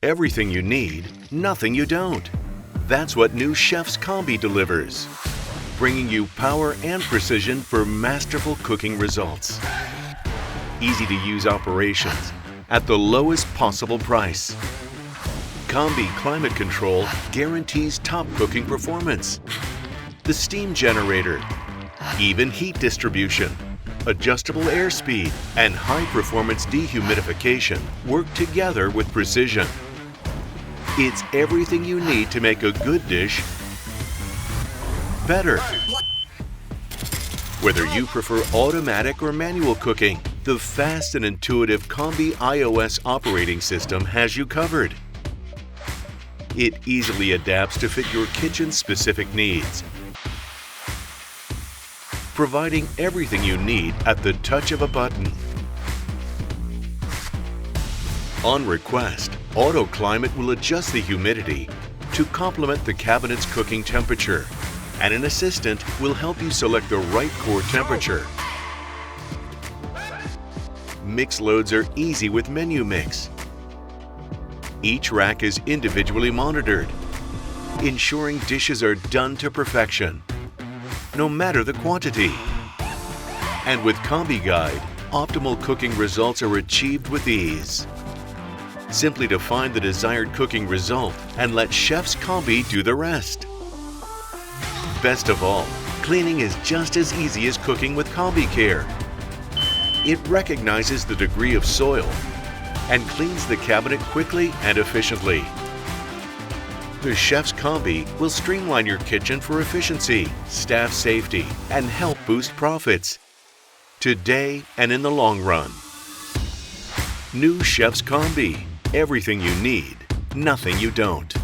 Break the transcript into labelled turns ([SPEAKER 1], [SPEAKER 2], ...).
[SPEAKER 1] Everything you need, nothing you don't. That's what new Chef's Combi delivers, bringing you power and precision for masterful cooking results. Easy-to-use operations at the lowest possible price. Combi climate control guarantees top cooking performance. The steam generator, even heat distribution, adjustable airspeed, and high-performance dehumidification work together with precision. It's everything you need to make a good dish better. Whether you prefer automatic or manual cooking, the fast and intuitive Combi iOS operating system has you covered. It easily adapts to fit your kitchen's specific needs, providing everything you need at the touch of a button. On request, Auto Climate will adjust the humidity to complement the cabinet's cooking temperature, and an assistant will help you select the right core temperature. Mix loads are easy with Menu Mix. Each rack is individually monitored, ensuring dishes are done to perfection, no matter the quantity. And with Combi Guide, optimal cooking results are achieved with ease. Simply define the desired cooking result and let Chef's Combi do the rest. Best of all, cleaning is just as easy as cooking with Combi Care. It recognizes the degree of soil and cleans the cabinet quickly and efficiently. The Chef's Combi will streamline your kitchen for efficiency, staff safety, and help boost profits today and in the long run. New Chef's Combi. Everything you need, nothing you don't.